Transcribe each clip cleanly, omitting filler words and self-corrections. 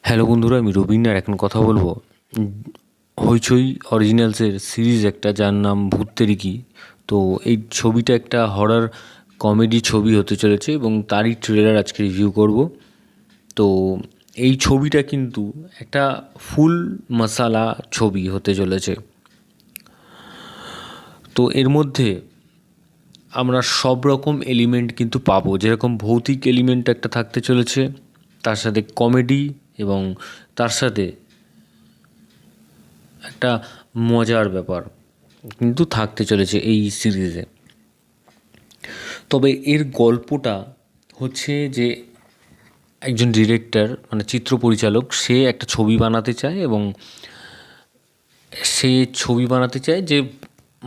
Hello বন্ধুরা, আমি রবিন আর এখন কথা বলবো হইচই অরিজিনালসের সিরিজ একটা, যার নাম ভূত তেরিকি। তো এই ছবিটা একটা হরর কমেডি ছবি হতে চলেছে এবং তারই ট্রেলার আজকে রিভিউ করব। তো এই ছবিটা কিন্তু একটা ফুল মশালা ছবি হতে চলেছে। তো এর মধ্যে আমরা সব রকম এলিমেন্ট কিন্তু পাবো, যেরকম ভৌতিক এলিমেন্ট একটা থাকতে চলেছে, তার সাথে কমেডি এবং তার সাথে একটা মজার ব্যাপার কিন্তু থাকতে চলেছে এই সিরিজে। তবে এর গল্পটা হচ্ছে যে একজন ডিরেক্টর মানে চিত্র পরিচালক, সে একটা ছবি বানাতে চায় এবং সে ছবি বানাতে চায় যে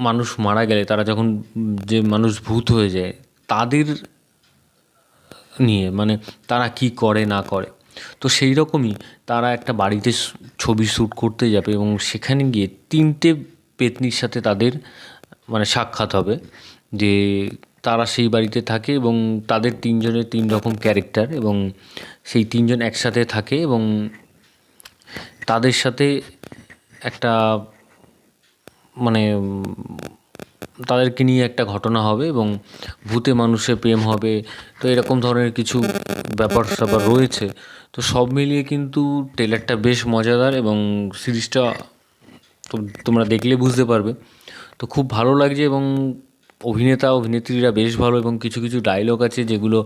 মানুষ মারা গেলে তারা যখন যে মানুষ ভূত হয়ে যায় তাদের নিয়ে, মানে তারা কি করে না করে। তো সেই রকমই তারা একটা বাড়িতে ছবি শ্যুট করতে যাবে এবং সেখানে গিয়ে তিনটে পেতনির সাথে তাদের মানে সাক্ষাৎ হবে, যে তারা সেই বাড়িতে থাকে এবং তাদের তিনজনের তিন রকম ক্যারেক্টার এবং সেই তিনজন একসাথে থাকে এবং তাদের সাথে একটা মানে তাদেরকে নিয়ে একটা ঘটনা হবে এবং ভূতে মানুষের প্রেম হবে। তো এরকম ধরনের কিছু ব্যাপার স্যাপার রয়েছে। তো সব মিলিয়ে কিন্তু ট্রেলারটা বেশ মজাদার এবং সিরিজটা তো তোমরা দেখলে বুঝতে পারবে। তো খুব ভালো লাগছে এবং অভিনেতা অভিনেত্রীরা বেশ ভালো এবং কিছু কিছু ডায়লগ আছে যেগুলো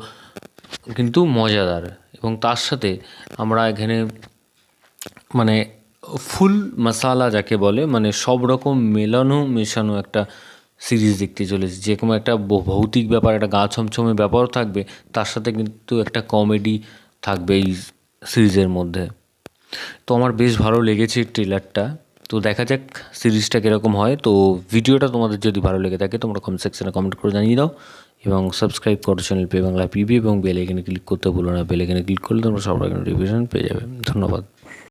কিন্তু মজাদার। এবং তার সাথে আমরা এখানে মানে ফুল মশালা যাকে বলে, মানে সব রকম মেশানো একটা সিরিজ দেখতে চলেছি। যে কোনো একটা ভৌতিক ব্যাপার, একটা গা ছমছমে ব্যাপারও থাকবে, তার সাথে কিন্তু একটা কমেডি থাকবে এই সিরিজের মধ্যে। তো আমার বেশ ভালো লেগেছে ট্রেলারটা। তো দেখা যাক সিরিজটা কীরকম হয়। তো ভিডিওটা তোমাদের যদি ভালো লেগে থাকে তোমরা কমেন্ট সেকশনে কমেন্ট করে জানিয়ে দাও এবং সাবস্ক্রাইব করো চ্যানেল পে বাংলা পিবি এবং বেল আইকনে ক্লিক করতে ভুলো না। বেল আইকনে ক্লিক করলে তোমরা সব রকম নোটিফিকেশন পেয়ে যাবে। ধন্যবাদ।